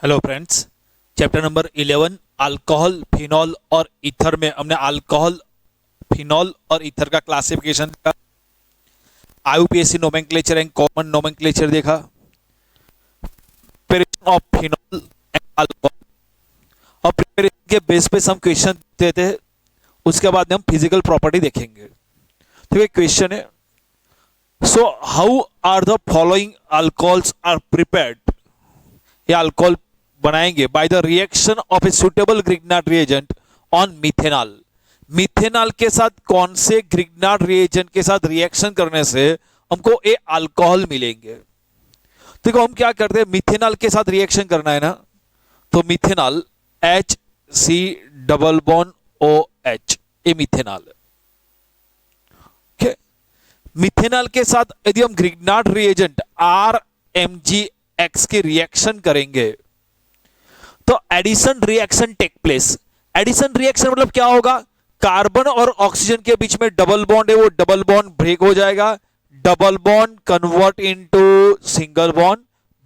Hello friends. Chapter number 11 alcohol, phenol और ether में हमने अल्कोहल, फिनॉल और ईथर का क्लासिफिकेशन देखा। IUPAC nomenclature and common nomenclature देखा। Preparation of phenol and alcohol और प्रिपरेशन के बेस पे हम क्वेश्चन देते हैं। उसके बाद हम फिजिकल प्रॉपर्टी देखेंगे। तो ये क्वेश्चन है, so how are the following alcohols are prepared. ये अल्कोहल बनाएंगे by the reaction of a suitable Grignard reagent on methanol. Methanol के साथ कौन से ग्रिग्नार्ड रिएजेंट के साथ रिएक्शन करने से हमको ये अल्कोहल मिलेंगे। देखो हम क्या करते हैं, मिथेनॉल के साथ रिएक्शन करना है ना, तो methanol HC double bond OH, ये मिथेनॉल है। ओके, मिथेनॉल के साथ यदि हम ग्रिग्नार्ड रिएजेंट RMgX की रिएक्शन करेंगे तो addition reaction take place. Addition reaction मतलब क्या होगा, कार्बन और ऑक्सीजन के बीच में डबल बॉन्ड है, वो डबल बॉन्ड ब्रेक हो जाएगा, double bond convert into single bond,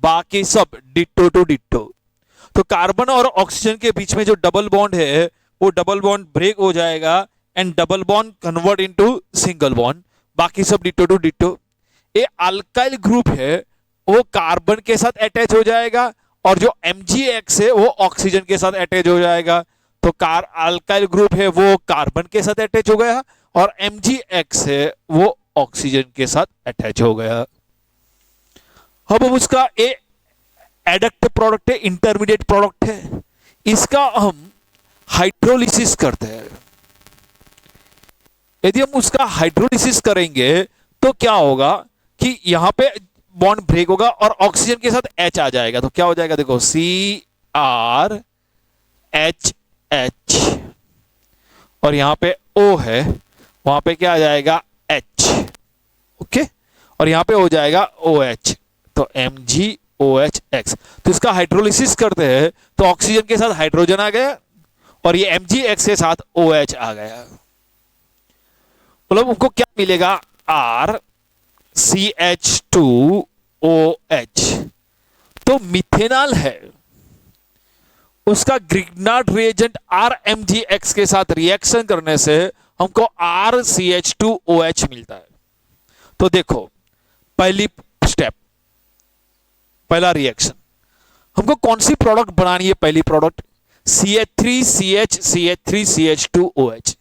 बाकी सब डिट्टो टू डिट्टो। तो कार्बन और ऑक्सीजन के बीच में जो डबल बॉन्ड है वो डबल बॉन्ड ब्रेक हो जाएगा and double bond convert into single bond, बाकी सब डिट्टो टू डिट्टो। ये अल्काइल ग्रुप है वो कार्बन के साथ अटैच हो जाएगा और जो MgX है वो ऑक्सीजन के साथ अटैच हो जाएगा। तो अल्काइल ग्रुप है वो कार्बन के साथ अटैच हो गया और MgX है वो ऑक्सीजन के साथ अटैच हो गया। अब उसका एडक्ट प्रोडक्ट है, इंटरमीडिएट प्रोडक्ट है, इसका हम हाइड्रोलिसिस करते हैं। यदि हम उसका हाइड्रोलिसिस करेंगे तो क्या होगा कि यहां पे बॉन्ड ब्रेक होगा और ऑक्सीजन के साथ H आ जाएगा। तो क्या हो जाएगा, देखो CrHH और यहां पे O है, वहां पे क्या आ जाएगा H। ओके, और यहां पे हो जाएगा OH, तो MgOHX। तो इसका हाइड्रोलिसिस करते हैं तो ऑक्सीजन के साथ हाइड्रोजन आ गया और ये MgX के साथ OH आ गया। मतलब उनको क्या मिलेगा, RCH2OH। तो मिथेनॉल है, उसका ग्रिग्नार्ड रिएजेंट RMgX के साथ रिएक्शन करने से हमको RCH2OH मिलता है। तो देखो पहली स्टेप, पहला रिएक्शन, हमको कौन सी प्रोडक्ट बनानी है, पहली प्रोडक्ट CH3CH2OH।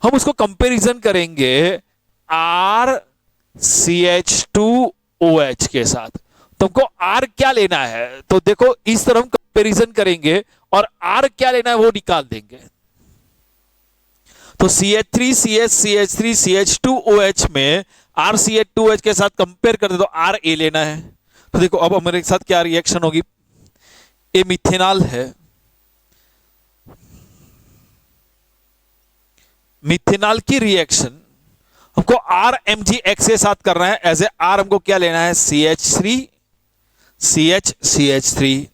हम उसको कंपैरिजन करेंगे RCH2OH के साथ। तुमको R क्या लेना है, तो देखो इस तरह हम कंपैरिजन करेंगे और R क्या लेना है वो निकाल देंगे। तो CH3CH2OH में RCH2OH के साथ कंपेयर करते तो RA लेना है। तो देखो अब हमारे साथ क्या रिएक्शन होगी, ये मिथेनॉल है, मिथेनॉल की रिएक्शन हमको RMgX के साथ करना है। एज ए R हमको क्या लेना है, CH3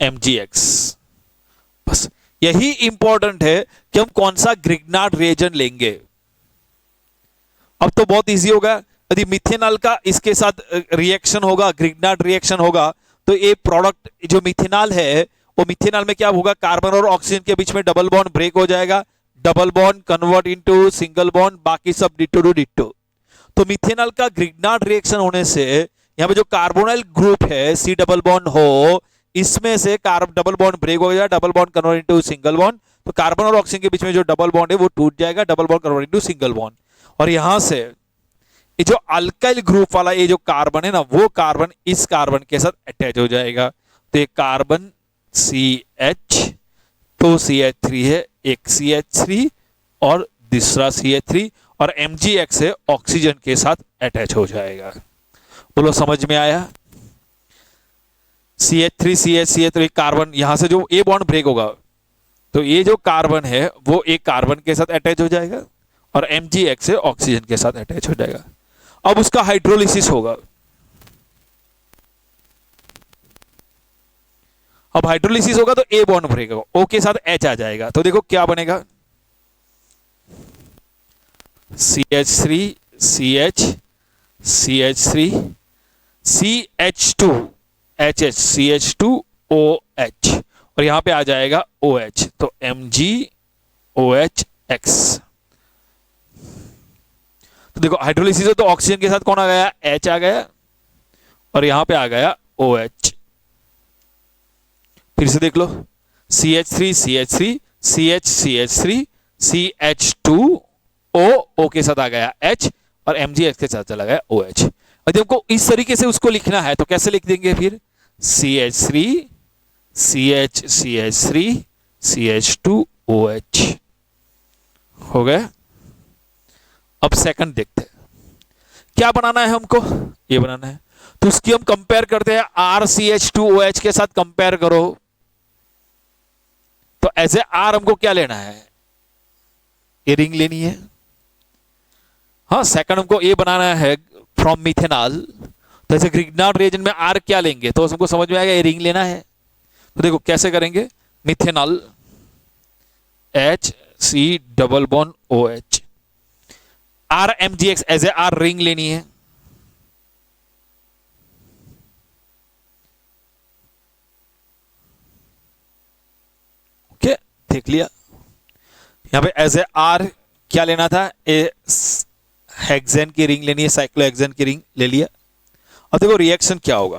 MgX। बस यही इंपॉर्टेंट है कि हम कौन सा ग्रिग्नार्ड रिएजेंट लेंगे। अब तो बहुत इजी होगा, यदि मिथेनॉल का इसके साथ रिएक्शन होगा, ग्रिग्नार्ड रिएक्शन होगा, तो ये प्रोडक्ट जो मिथेनॉल है वो मिथेनॉल में क्या होगा, कार्बन और ऑक्सीजन के बीच में डबल बॉन्ड ब्रेक हो जाएगा, double bond convert into single bond, बाकी सब डिट्टो टू डिट्टो। तो मिथेनॉल का ग्रिग्नार्ड रिएक्शन होने से यहां पे जो कार्बोनाइल ग्रुप है C डबल बॉन्ड हो, इसमें से डबल बॉन्ड ब्रेक हो जाएगा, double bond convert into single bond. तो कार्बन और ऑक्सीजन के बीच में जो डबल बॉन्ड है वो टूट जाएगा, double bond convert into single bond. और यहां से ये जो अल्काइल ग्रुप वाला ये जो कार्बन है ना, वो कार्बन इस कार्बन के साथ अटैच हो जाएगा। तो ये कार्बन CH, तो CH3 है, एक CH3 और दूसरा CH3 और MgX है, ऑक्सीजन के साथ अटैच हो जाएगा। बोलो समझ में आया। CH3 कार्बन, यहां से जो A बॉन्ड ब्रेक होगा तो ये जो कार्बन है वो एक कार्बन के साथ अटैच हो जाएगा और MgX है, ऑक्सीजन के साथ अटैच हो जाएगा। अब उसका हाइड्रोलिसिस होगा। अब हाइड्रोलिसिस होगा तो A बॉन्ड ब्रेक होगा, O के साथ H आ जाएगा। तो देखो क्या बनेगा, CH3 CH CH3 CH2 HCH2OH और यहां पे आ जाएगा OH, तो MgOH। तो देखो हाइड्रोलिसिस है तो ऑक्सीजन के साथ कौन आ गया, H आ गया और यहां पे आ गया OH। फिर से देख लो, CH3 CH3 CH CH3 CH2O के साथ आ गया H और MgX के साथ चला गया OH। यदि हमको इस तरीके से उसको लिखना है तो कैसे लिख देंगे फिर, CH3 CH CH3 CH2OH हो गया। अब सेकंड देखते हैं क्या बनाना है हमको, ये बनाना है तो उसकी हम कंपेयर करते हैं RCH2OH के साथ कंपेयर करो। तो एज ए R हमको क्या लेना है, ये रिंग लेनी है। हाँ सेकंड हमको ये बनाना है फ्रॉम मिथेनॉल, तो ऐसे ग्रिग्नार्ड रिएजेंट में R क्या लेंगे तो हमको समझ में आएगा ये रिंग लेना है। तो देखो कैसे करेंगे, methanol HC≡OH, RMgX as a R ring लेनी है। ओके देख लिया, यहां पे एज ए R क्या लेना था, ए हेक्सेन की रिंग लेनी है, साइक्लोहेक्सेन की रिंग ले लिया। अब देखो रिएक्शन क्या होगा,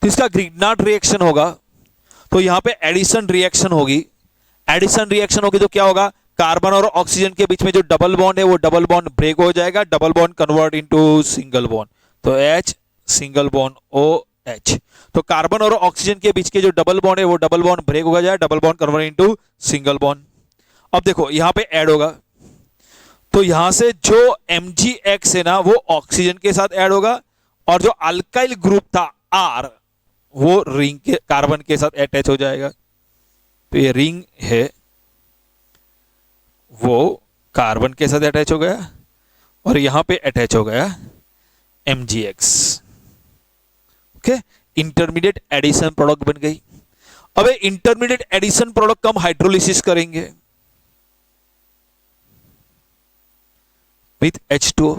तो इसका ग्रिग्नार्ड रिएक्शन होगा तो यहां पे एडिशन रिएक्शन होगी। एडिशन रिएक्शन होगी तो क्या होगा, कार्बन और ऑक्सीजन के बीच में जो डबल बॉन्ड है वो डबल बॉन्ड ब्रेक हो जाएगा, double bond convert into single bond, तो H सिंगल बॉन्ड OH। तो कार्बन और ऑक्सीजन के बीच के जो डबल बॉन्ड है वो डबल बॉन्ड ब्रेक हो जाएगा, double bond convert into single bond. अब देखो यहां पे ऐड होगा तो यहां से जो MgX है ना वो ऑक्सीजन के साथ ऐड होगा और जो अल्काइल ग्रुप था R वो रिंग के कार्बन के साथ अटैच हो जाएगा। तो ये रिंग है वो कार्बन के साथ अटैच हो गया और यहां पे अटैच हो गया MgX। Okay intermediate addition product बन गई। अब इंटरमीडिएट एडिशन प्रोडक्ट का हम हाइड्रोलिसिस करेंगे विथ H2O।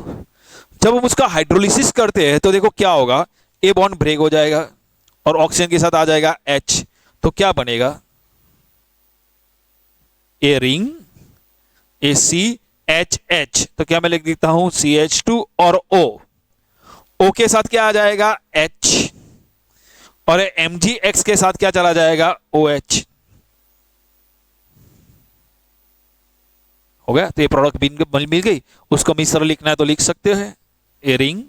जब हम उसका हाइड्रोलिसिस करते हैं तो देखो क्या होगा, ए बॉन्ड ब्रेक हो जाएगा और ऑक्सीजन के साथ आ जाएगा H, तो क्या बनेगा, ए रिंग ACHH, तो क्या मैं लिख देता हूं CH2 और O के साथ क्या आ जाएगा H और MgX के साथ क्या चला जाएगा OH। हो गया, तो ये प्रोडक्ट मिल गई। उसको मिस तरह लिखना है तो लिख सकते हैं, ए रिंग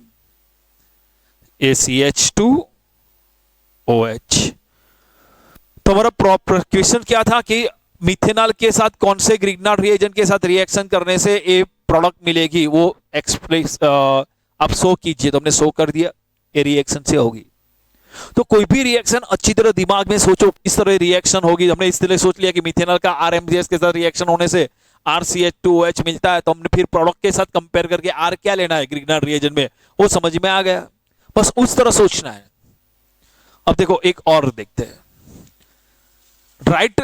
ACH2OH। तो हमारा क्वेश्चन क्या था कि मिथेनॉल के साथ कौन से ग्रिग्नार्ड रिएजेंट के साथ रिएक्शन करने से ये प्रोडक्ट मिलेगी, वो एक्सप्रेस आप शो कीजिए। तो हमने शो कर दिया, ये रिएक्शन से होगी। तो कोई भी रिएक्शन अच्छी तरह दिमाग में सोचो इस तरह रिएक्शन होगी। हमने इस तरह सोच लिया कि मिथेनॉल का RMgS के साथ रिएक्शन होने से RCH2OH मिलता है, तो हमने फिर प्रोडक्ट के साथ कंपेयर करके R क्या लेना है ग्रिग्नार्ड रिएजेंट में, वो समझ में आ गया। बस उस तरह सोचना है। अब देखो एक और देखते हैं, right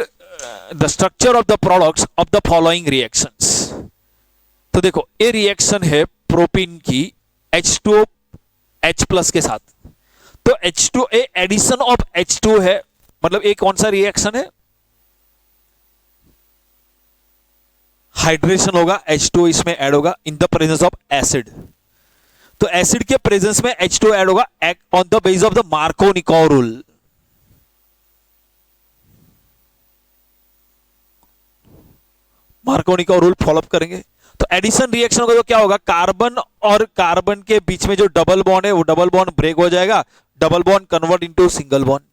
the structure of the products of the following reactions. तो देखो ये रिएक्शन है प्रोपीन की H2OH+ के साथ, तो H2A एडिशन ऑफ H2 है, मतलब एक कौन सा रिएक्शन है, हाइड्रेशन होगा, H2 इसमें ऐड होगा in the presence of acid. तो एसिड के प्रेजेंस में H2 ऐड होगा on the base of the Markovnikov rule. Markovnikov rule follow up करेंगे तो एडिशन रिएक्शन होगा तो क्या होगा, कार्बन और कार्बन के बीच में जो डबल बॉन्ड है वो डबल बॉन्ड ब्रेक हो जाएगा, double bond convert into single bond.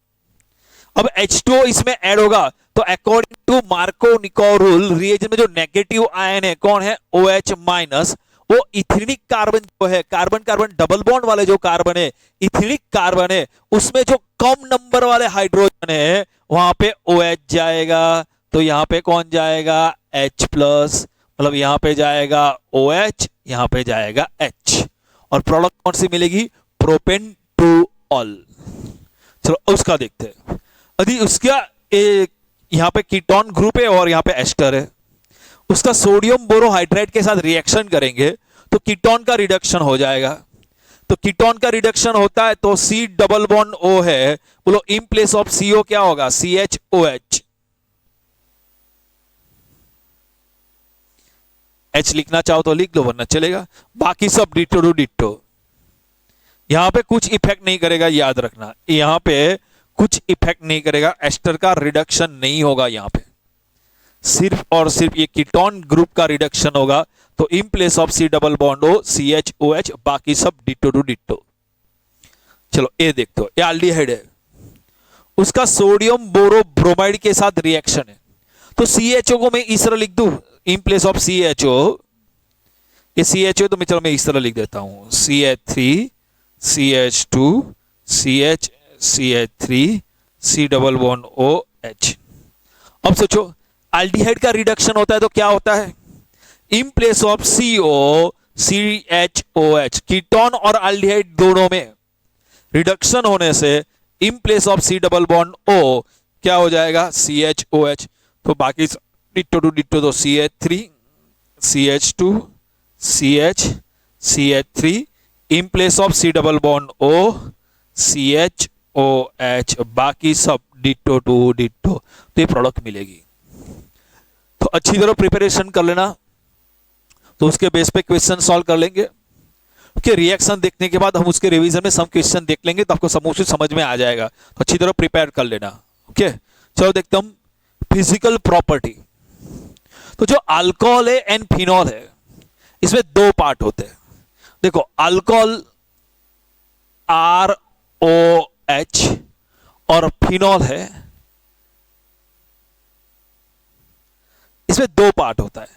अब H2O इसमें ऐड होगा तो according to Markovnikov rule reagent में जो नेगेटिव आयन है कौन है, OH-, वो इथेनिक कार्बन जो है, कार्बन कार्बन डबल बॉन्ड वाले जो कार्बन है, इथेनिक कार्बन है, उसमें जो कम नंबर वाले हाइड्रोजन है वहां पे OH जाएगा। तो यहां पे कौन जाएगा, H+, मतलब यहां पे जाएगा OH, यहां पे जाएगा H, और प्रोडक्ट कौन सी मिलेगी, प्रोपेन टू ऑल। चलो उसका देखते हैं। यदि उसका यहां पे कीटोन ग्रुप है और यहां पे एस्टर है, उसका सोडियम बोरोहाइड्रेट के साथ रिएक्शन करेंगे तो कीटोन का रिडक्शन हो जाएगा। तो तो कीटोन का रिडक्शन होता है तो C डबल बॉन्ड O है, बोलो इन प्लेस ऑफ CO क्या होगा, CHOH। H लिखना चाहो तो लिख लो वरना चलेगा, बाकी सब डिटो टू डिटो। यहां पे कुछ इफेक्ट नहीं करेगा, याद रखना, यहां पे कुछ इफेक्ट नहीं करेगा, एस्टर का रिडक्शन नहीं होगा यहां पे, सिर्फ और सिर्फ ये कीटोन ग्रुप का रिडक्शन होगा। तो in place of C double bond O CHOH, बाकी सब डिटो टू डिटो। चलो ये देखते हो, ये एल्डिहाइड है, उसका सोडियम बोरो ब्रोमाइड के साथ रिएक्शन है, तो CHO को मैं इस तरह लिख दूं इन प्लेस ऑफ CHO, ये CHO तो मैं चलो मैं इस तरह लिख देता हूं CH3 CH2 CH CH3 C double bond OH। अब सोचो एल्डिहाइड का रिडक्शन होता है तो क्या होता है, in place of CO CHOH, ketone और एल्डिहाइड दोनों में रिडक्शन होने से in place of C double bond O क्या हो जाएगा, CHOH। तो बाकी डिटो टू डिटो, तो CH3 CH2 CH CH3 in place of C double bond O CHOH, बाकी सब डिटो टू डिटो। तो ये प्रोडक्ट मिलेगी। तो अच्छी तरह प्रिपरेशन कर लेना, तो उसके बेस पे क्वेश्चन सॉल्व कर लेंगे। कि रिएक्शन देखने के बाद हम उसके रिवीजन में सम क्वेश्चन देख लेंगे, तो आपको समझ में आ जाएगा। तो अच्छी तरह प्रिपेयर कर लेना। ओके, चलो देखते हम फिजिकल प्रॉपर्टी। तो जो अल्कोहल है एंड फिनॉल है, इसमें दो पार्ट होते हैं। देखो अल्कोहल ROH और फिनॉल है, इसमें दो पार्ट होता है।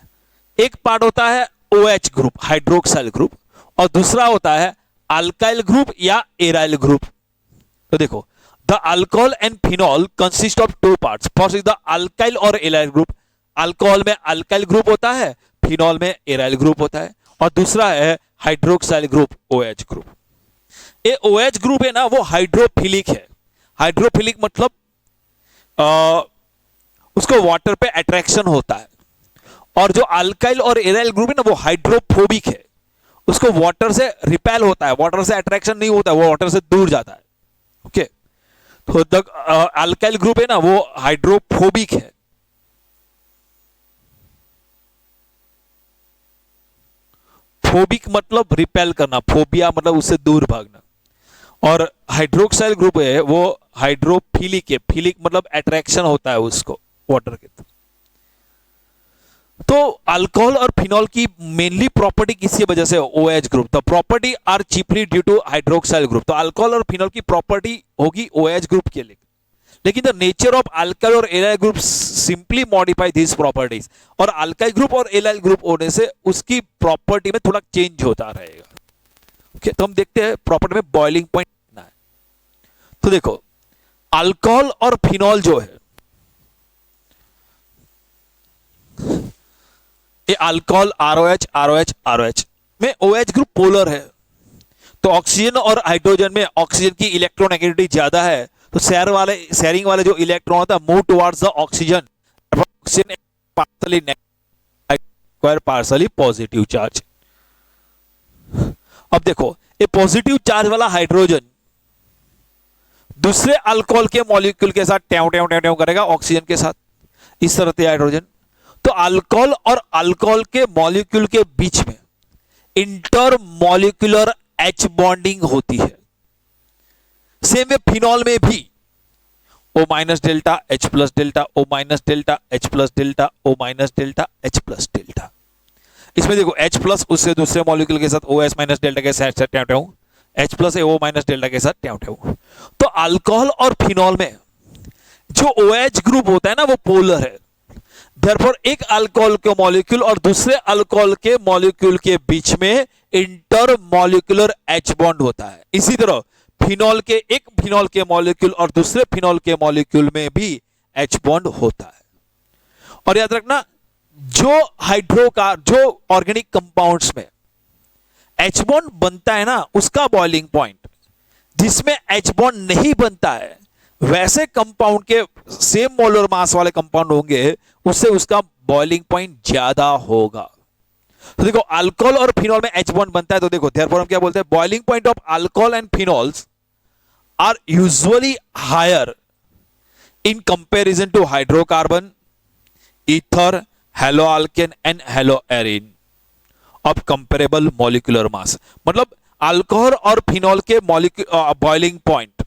एक पार्ट होता है OH ग्रुप, हाइड्रोक्साइल ग्रुप, और दूसरा होता है अल्काइल ग्रुप या एराइल ग्रुप। तो देखो the alcohol and phenol consist of two parts. First is the alkyl और एराइल ग्रुप। अल्कोहल में अल्काइल ग्रुप होता है, फिनॉल में एराइल ग्रुप होता है, और दूसरा है हाइड्रोक्साइल ग्रुप OH ग्रुप। ये OH ग्रुप है ना, वो हाइड्रोफिलिक है। हाइड्रोफिलिक मतलब उसको वाटर पे अट्रैक्शन होता है, और जो अल्काइल और एराइल ग्रुप है ना, वो हाइड्रोफोबिक है, उसको वाटर से रिपेल होता है, वाटर से अट्रैक्शन नहीं होता है, वो वाटर से दूर जाता है। ओके, तो द अल्काइल ग्रुप है ना, वो हाइड्रोफोबिक है। फोबिक मतलब रिपेल करना, फोबिया मतलब उससे दूर भागना, और हाइड्रोक्साइल ग्रुप है वो हाइड्रोफिलिक है। फिलिक मतलब अट्रैक्शन होता है उसको वाटर के। तो अल्कोहल और फिनॉल की मेनली प्रॉपर्टी किसी वजह से OH ग्रुप, तो property are chiefly due to hydroxyl group. तो अल्कोहल और फिनॉल की प्रॉपर्टी होगी OH ग्रुप के लिए, लेकिन द नेचर ऑफ अल्काइल और aryl group simply modify this properties. और अल्काइल ग्रुप और एराइल ग्रुप होने से उसकी प्रॉपर्टी में थोड़ा चेंज होता रहेगा। ओके, तो हम देखते हैं प्रॉपर्टी में बॉइलिंग पॉइंट कितना है। तो देखो अल्कोहल और फिनॉल जो है, ये अल्कोहल ROH में OH ग्रुप पोलर है, तो ऑक्सीजन और हाइड्रोजन में ऑक्सीजन की इलेक्ट्रोनेगेटिविटी ज्यादा है, तो शेयरिंग वाले जो इलेक्ट्रॉन होता है move towards the oxygen. Oxygen partially negative, partially positive charge. अब देखो ये पॉजिटिव चार्ज वाला हाइड्रोजन दूसरे अल्कोहल के मॉलिक्यूल के साथ ट्याव ट्याव ट्याव ट्याव करेगा ऑक्सीजन के साथ, इस तरह से हाइड्रोजन। तो अल्कोहल और अल्कोहल के मॉलिक्यूल के बीच में इंटरमॉलिक्यूलर H बॉन्डिंग होती है। सेम वे फिनॉल में भी O minus delta H plus delta, O minus delta H plus delta, O minus delta H plus delta. इसमें देखो H प्लस उससे दूसरे मॉलिक्यूल के साथ OS माइनस डेल्टा के साथ ट्याव ट्याव, H plus O minus delta के साथ ट्याव ट्याव। तो अल्कोहल और फिनॉल में जो OH ग्रुप होता है ना, वो पोलर है। Therefore, एक अल्कोहल के मॉलिक्यूल और दूसरे अल्कोहल के मॉलिक्यूल के बीच में इंटरमॉलिक्यूलर H बॉन्ड होता है। इसी तरह एक फिनॉल के मॉलिक्यूल और दूसरे फिनॉल के मॉलिक्यूल में भी H बॉन्ड होता है। और याद रखना, जो ऑर्गेनिक कंपाउंड्स में H बॉन्ड बनता है ना, उसका बॉइलिंग पॉइंट, जिसमें H बॉन्ड नहीं बनता है, वैसे कंपाउंड के सेम मोलर मास वाले कंपाउंड होंगे, उससे उसका बॉइलिंग पॉइंट ज्यादा होगा। तो देखो अल्कोहल और फिनॉल में H बॉन्ड बनता है, तो देखो देयरफॉर हम क्या बोलते हैं, boiling point of alcohol and phenols are usually higher in comparison to hydrocarbon, ether, haloalkane and haloarine of comparable molecular mass। मतलब अल्कोहल और फिनॉल के boiling point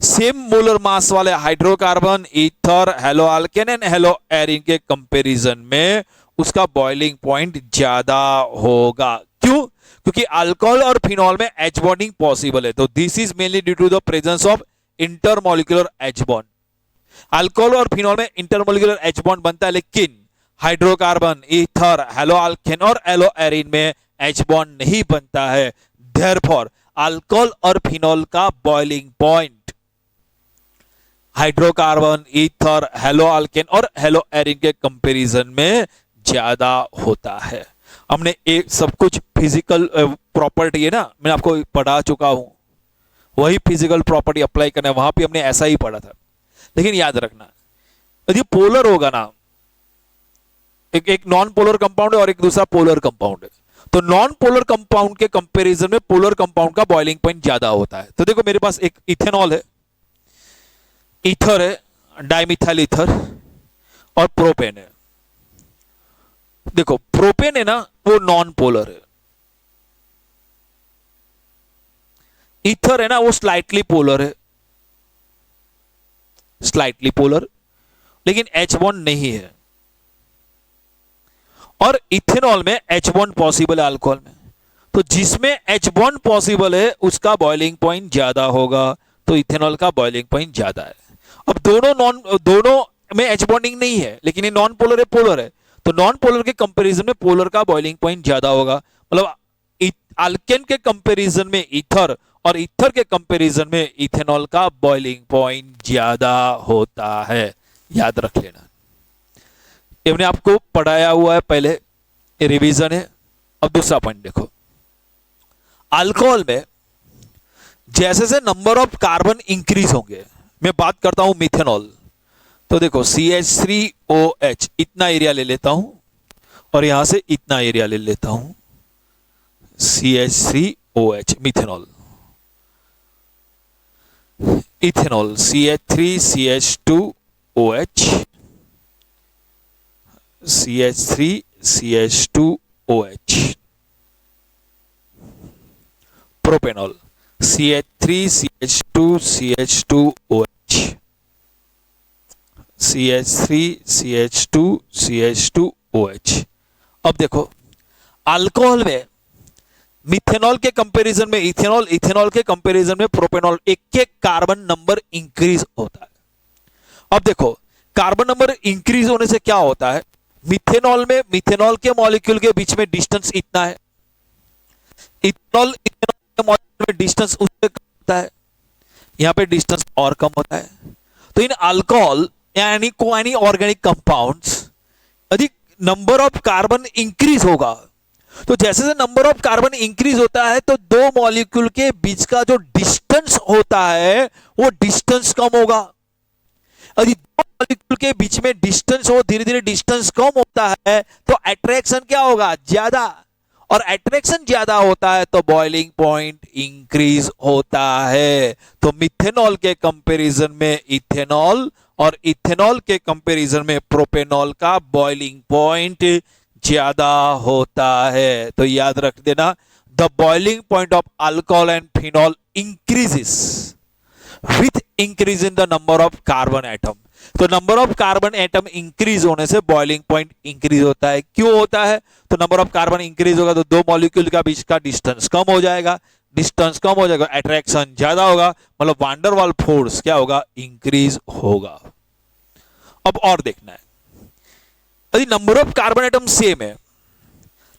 same molar mass वाले हाइड्रोकार्बन, ईथर, हेलोआल्केन एंड हेलोएरिन के comparison में उसका boiling point ज्यादा होगा। क्यों? क्योंकि अल्कोहल और फिनॉल में एच बॉन्डिंग पॉसिबल है। तो this is mainly due to the presence of intermolecular H bond. Alcohol और फिनॉल में इंटरमोलिकुलर एच बॉन्ड बनता है, लेकिन हाइड्रोकार्बन, ईथर, हेलोआल्केन और हेलोएरिन में एच बॉन्ड नहीं बनता है। देयरफॉर अल्कोहल और फिनॉल का बॉइलिंग पॉइंट हाइड्रोकार्बन, ईथर, हेलोआल्केन और हेलोएरिन के कंपैरिजन में ज्यादा होता है। हमने एक सब कुछ फिजिकल प्रॉपर्टी है ना, मैं आपको पढ़ा चुका हूं, वही फिजिकल प्रॉपर्टी अप्लाई करना है, वहां पे हमने ऐसा ही पढ़ा था। लेकिन याद रखना, यदि पोलर होगा ना, एक नॉन पोलर कंपाउंड है और एक दूसरा पोलर कंपाउंड है, तो नॉन पोलर कंपाउंड के कंपैरिजन में पोलर कंपाउंड का बॉइलिंग पॉइंट ज्यादा होता है। तो देखो मेरे पास एक इथेनॉल है, ईथर है, डाइमिथाइल ईथर और प्रोपेन है। देखो प्रोपेन है ना, वो नॉन पोलर है, ईथर है ना, वो स्लाइटली पोलर है, स्लाइटली पोलर, लेकिन एच बॉन्ड नहीं है। और इथेनॉल में एच बॉन्ड पॉसिबल है अल्कोहल में, तो जिसमें एच बॉन्ड पॉसिबल है उसका बॉइलिंग पॉइंट ज्यादा होगा, तो इथेनॉल का बॉइलिंग पॉइंट ज्यादा है। अब दोनों में एच बॉन्डिंग नहीं है, लेकिन ये नॉन पोलर है, पोलर है, तो नॉन पोलर के कंपैरिजन में पोलर का बॉइलिंग पॉइंट ज्यादा होगा। मतलब अल्केन के कंपैरिजन में ईथर और ईथर के कंपैरिजन में इथेनॉल का बॉइलिंग पॉइंट ज्यादा होता है, याद रख लेना। ये मैंने आपको पढ़ाया हुआ है पहले, रिवीजन है। अब दूसरा पॉइंट देखो, अल्कोहल में जैसे जैसे नंबर ऑफ कार्बन इंक्रीज होंगे, मैं बात करता हूं मिथेनॉल, तो देखो CH3OH इतना एरिया ले लेता हूं और यहां से इतना एरिया ले लेता हूं, CH3OH methanol, ethanol CH3CH2OH, CH3CH2OH, propanol CH3CH2CH2OH, CH3CH2CH2OH। अब देखो अल्कोहल में मिथेनॉल के कंपैरिजन में इथेनॉल, इथेनॉल के कंपैरिजन में प्रोपेनॉल, एक एक कार्बन नंबर इंक्रीज होता है। अब देखो कार्बन नंबर इंक्रीज होने से क्या होता है, मिथेनॉल में मिथेनॉल के मॉलिक्यूल के बीच में डिस्टेंस इतना है, इथेनॉल के मॉलिक्यूल में डिस्टेंस उससे कम होता है, यहां पे डिस्टेंस और कम होता है। तो इन अल्कोहल यानी एनी ऑर्गेनिक कंपाउंड्स यदि नंबर ऑफ कार्बन इंक्रीज होगा, तो जैसे जैसे नंबर ऑफ कार्बन इंक्रीज होता है तो दो मॉलिक्यूल के बीच का जो डिस्टेंस होता है वो डिस्टेंस कम होगा। यदि दो मॉलिक्यूल के बीच में डिस्टेंस हो, धीरे धीरे डिस्टेंस कम होता है तो अट्रैक्शन क्या होगा, ज्यादा, और अट्रैक्शन ज्यादा होता है तो बॉइलिंग पॉइंट इंक्रीज होता है। तो मिथेनॉल के कंपैरिजन में इथेनॉल और इथेनॉल के कंपैरिजन में प्रोपेनॉल का बॉइलिंग पॉइंट ज्यादा होता है। तो याद रख देना, the boiling point of alcohol and phenol increases with increase in the number of carbon atom. तो number of carbon atom increase होने से बॉइलिंग पॉइंट इंक्रीज होता है। क्यों होता है, तो नंबर ऑफ कार्बन इंक्रीज होगा तो दो मॉलिक्यूल का बीच का डिस्टेंस कम हो जाएगा, डिस्टेंस कम हो जाएगा, अट्रैक्शन ज्यादा होगा, मतलब वांडर वाल फोर्स क्या होगा, इंक्रीज होगा। अब और देखना है, यदि number of carbon atom same है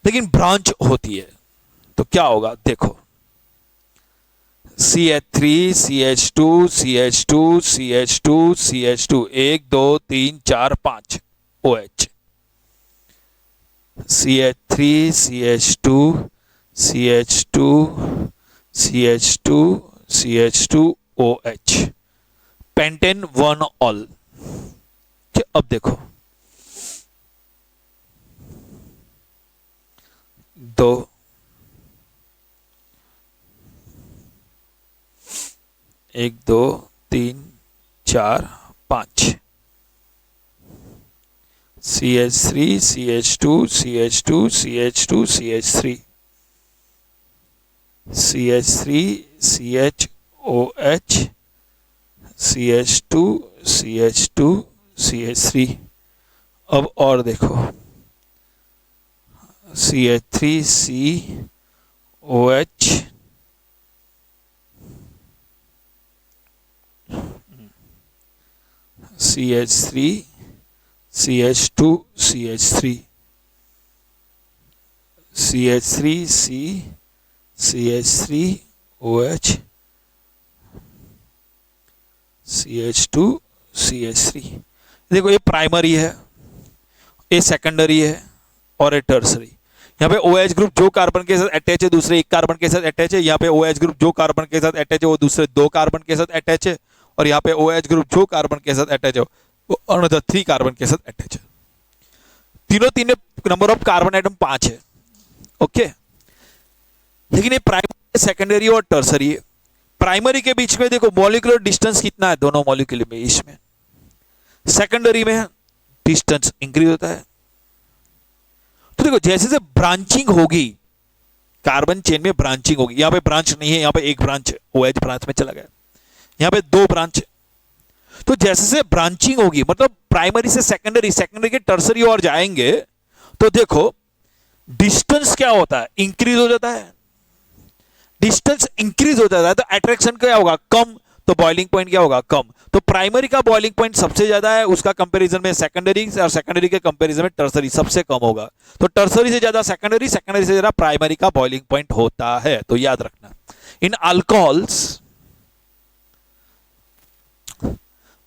लेकिन ब्रांच होती है तो क्या होगा, देखो CH3 CH2 CH2 CH2 CH2 1 2 3 4 5 OH, CH3 CH2 CH2 CH2 CH2 OH, pentane 1 all. अब देखो दो, एक दो तीन चार पांच, CH3 CH2 CH2 CH2 CH3 CH3 CHOH CH2 CH2 CH3। अब और देखो CH3 COH CH3 CH2 CH3 CH3 C CH3 OH CH2 CH3। देखो ये प्राइमरी है, ये सेकेंडरी है और ये टर्सरी। यहाँ पे OH ग्रुप जो कार्बन के साथ अटैच है दूसरे एक कार्बन के साथ अटैच है, यहाँ पे OH ग्रुप जो कार्बन के साथ अटैच है वो दूसरे दो कार्बन के साथ अटैच है, और यहाँ पे OH ग्रुप जो कार्बन के साथ अटैच है वो अनदर 3 कार्बन के साथ अटैच है। तीनों तीन नंबर ऑफ कार्बन एटम 5 है। ओके, लेकिन ये प्राइमरी, सेकेंडरी और टर्सरी है। प्राइमरी के बीच में देखो मॉलिक्यूलर डिस्टेंस कितना है दोनों मॉलिक्यूल में, इसमें सेकेंडरी में डिस्टेंस इंक्रीज होता है। तो देखो जैसे जैसे ब्रांचिंग होगी, कार्बन चेन में ब्रांचिंग होगी, यहां पे ब्रांच नहीं है, यहां पे एक ब्रांच है, OH ब्रांच में चला गया, यहां पे 2 ब्रांच है। तो जैसे जैसे ब्रांचिंग होगी, मतलब प्राइमरी से सेकेंडरी, सेकेंडरी के टर्सरी और जाएंगे, तो देखो डिस्टेंस क्या होता है, इंक्रीज हो जाता है। डिस्टेंस इंक्रीज हो जाता है तो अट्रैक्शन क्या होगा, कम, तो बॉइलिंग पॉइंट क्या होगा, कम। तो प्राइमरी का बॉइलिंग पॉइंट सबसे ज्यादा है, उसका कंपैरिजन में सेकेंडरी, और सेकेंडरी के कंपैरिजन में टर्सरी सबसे कम होगा। तो टर्सरी से ज्यादा सेकेंडरी, सेकेंडरी से ज्यादा प्राइमरी का बॉइलिंग पॉइंट होता है। तो याद रखना, in alcohols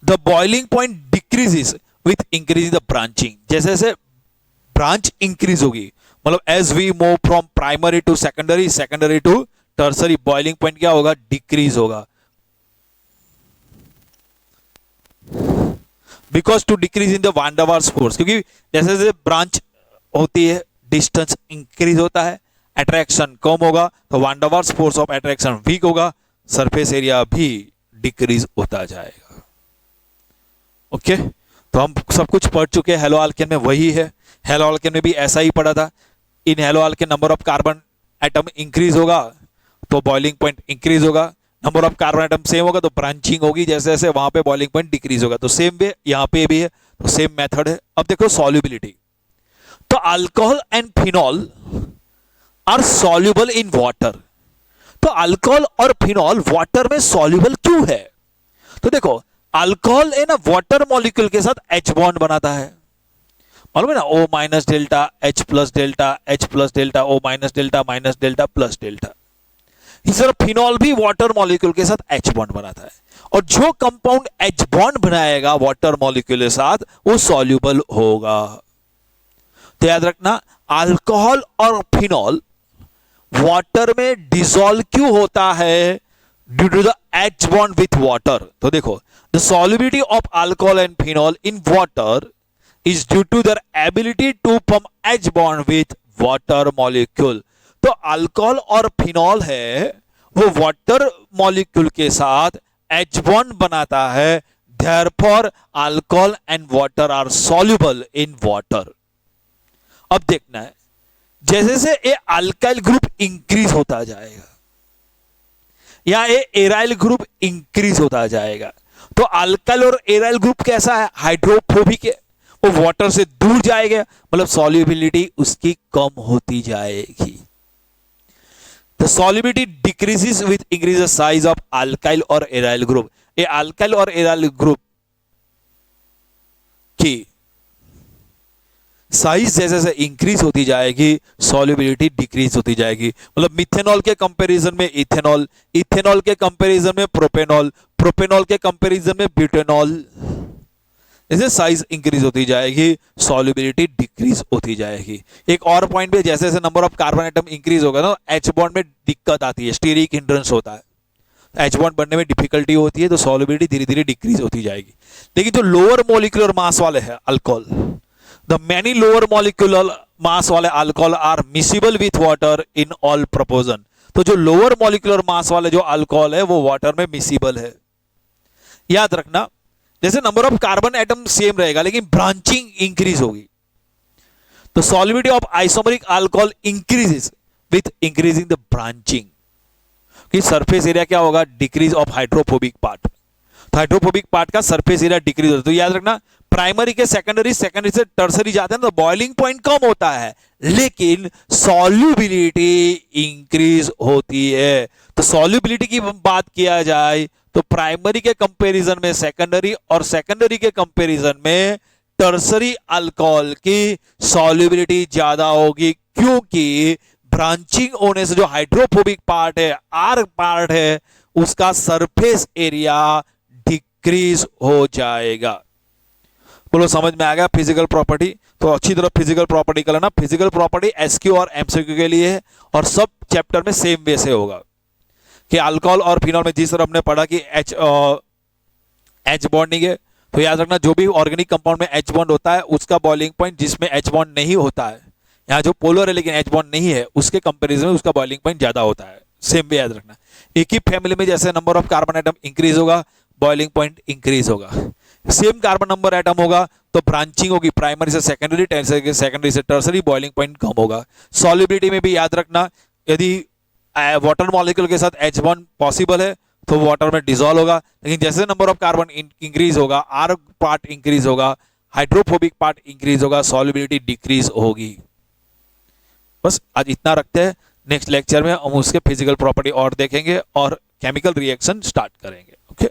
the boiling point decreases with increase the branching. जैसे जैसे ब्रांच इंक्रीज होगी, मतलब as we move from primary to secondary, secondary to tertiary, boiling point क्या होगा, डिक्रीज होगा। Because to decrease in the van der Waals force, क्योंकि जैसे जैसे ब्रांच होती है डिस्टेंस इंक्रीज होता है, अट्रैक्शन कम होगा, तो van der Waals force of attraction weak होगा, सरफेस एरिया भी डिक्रीज होता जाएगा। ओके, तो हम सब कुछ पढ़ चुके हैं। हेलो अल्केन में वही है, हेलो अल्केन में भी ऐसा ही पढ़ा था। In hello alkane number of carbon atom increase होगा तो बॉइलिंग पॉइंट इंक्रीज होगा, number of carbon atom same होगा तो ब्रांचिंग होगी, जैसे जैसे वहां पे बॉइलिंग पॉइंट डिक्रीज होगा। तो सेम वे यहां पे भी है, तो सेम मेथड है। अब देखो सॉल्युबिलिटी, तो alcohol and phenol are soluble in water. तो अल्कोहल और फिनॉल वाटर में सॉल्युबल क्यों है? तो देखो अल्कोहल है ना वाटर मॉलिक्यूल के साथ H बॉन्ड बनाता है, मालूम है ना, O minus delta H plus delta H plus delta O minus delta plus delta. इस तरह फिनॉल भी वाटर मॉलिक्यूल के साथ H बॉन्ड बनाता है, और जो कंपाउंड H बॉन्ड बनाएगा वाटर मॉलिक्यूल के साथ वो सॉल्युबल होगा। तो याद रखना अल्कोहल और फिनॉल वाटर में डिसॉल्व क्यों होता है, due to the H bond with water। तो देखो the solubility of alcohol and phenol in water is due to their ability to form H bond with water molecule। तो alcohol और phenol है वो वाटर मॉलिक्यूल के साथ H bond बनाता है, therefore alcohol and water are soluble in water। अब देखना है जैसे से ये अल्काइल ग्रुप इंक्रीज होता जाएगा या ये एराइल ग्रुप इंक्रीज होता जाएगा, तो अल्काइल और एराइल ग्रुप कैसा है, हाइड्रोफोबिक है, वो वाटर से दूर जाएगा, मतलब सॉल्युबिलिटी उसकी कम होती जाएगी। The solubility decreases with increase the size of alkyl और एराइल ग्रुप। ये अल्काइल और एराइल ग्रुप की साइज जैसे जैसे इंक्रीज होती जाएगी सॉल्युबिलिटी डिक्रीज होती जाएगी। मतलब मिथेनॉल के कंपैरिजन में इथेनॉल, इथेनॉल के कंपैरिजन में प्रोपेनॉल, प्रोपेनॉल के कंपैरिजन में ब्यूटेनॉल, जैसे साइज इंक्रीज होती जाएगी सॉल्युबिलिटी डिक्रीज होती जाएगी। एक और पॉइंट भी, जैसे जैसे number of carbon atom increase होगा ना H बॉन्ड में दिक्कत आती है, स्टीरिक हिंड्रेंस होता है, H बॉन्ड बनने में डिफिकल्टी होती है, तो सॉल्युबिलिटी धीरे धीरे डिक्रीज होती जाएगी। लेकिन जो लोअर मॉलिक्यूलर मास वाले हैं alcohol, the many lower molecular mass वाले alcohol are miscible with water in all proportion. तो जो लोअर मॉलिक्यूलर मास वाले जो अल्कोहल है वो वाटर में मिसिबल है। याद रखना, जैसे number of carbon atom same रहेगा लेकिन ब्रांचिंग इंक्रीज होगी, तो solubility of isomeric alcohol increases with increasing the branching. कि सरफेस एरिया क्या होगा, डिक्रीज ऑफ हाइड्रोफोबिक पार्ट। तो हाइड्रोफोबिक पार्ट का सरफेस एरिया डिक्रीज होता है। तो याद रखना, प्राइमरी के सेकेंडरी, सेकेंडरी से टर्सरी जाते हैं तो बॉइलिंग पॉइंट कम होता है लेकिन सॉल्युबिलिटी इंक्रीज होती है। तो सॉल्युबिलिटी की बात किया जाए तो प्राइमरी के कंपैरिजन में सेकेंडरी और सेकेंडरी के कंपैरिजन में टर्सरी अल्कोहल की सॉल्युबिलिटी ज्यादा होगी, क्योंकि ब्रांचिंग होने से जो हाइड्रोफोबिक पार्ट है, आर पार्ट है, उसका सरफेस एरिया डिक्रीज हो जाएगा। बोलो समझ में आ गया फिजिकल प्रॉपर्टी? तो अच्छी तरह फिजिकल प्रॉपर्टी कर लेना। फिजिकल प्रॉपर्टी एसक्यू और एमसीक्यू के लिए है और सब चैप्टर में सेम वे से होगा कि अल्कोहल और फिनॉल में जिस तरह हमने पढ़ा कि एच बॉन्डिंग है, तो याद रखना जो भी ऑर्गेनिक कंपाउंड में एच बॉन्ड होता है उसका बॉइलिंग पॉइंट जिसमें एच बॉन्ड नहीं होता है, यहाँ जो पोलर है लेकिन एच बॉन्ड नहीं है, उसके कंपैरिजन में उसका बॉइलिंग पॉइंट ज्यादा होता है। सेम वे याद रखना। एक ही फैमिली में जैसे number of carbon atom increase होगा, बॉइलिंग पॉइंट इंक्रीज होगा। सेम कार्बन नंबर एटम होगा तो ब्रांचिंग होगी, प्राइमरी से सेकेंडरी, सेकेंडरी से टर्सरी, बॉइलिंग पॉइंट कम होगा। सॉल्युबिलिटी में भी याद रखना, यदि वाटर मॉलिक्यूल के साथ एच बॉन्ड पॉसिबल है तो वाटर में डिसॉल्व होगा, लेकिन जैसे नंबर ऑफ कार्बन इंक्रीज होगा, आर पार्ट इंक्रीज होगा, हाइड्रोफोबिक पार्ट इंक्रीज होगा, सॉल्युबिलिटी डिक्रीज होगी। बस आज इतना रखते हैं। नेक्स्ट लेक्चर में हम उसके फिजिकल प्रॉपर्टी और देखेंगे और केमिकल रिएक्शन स्टार्ट करेंगे। ओके।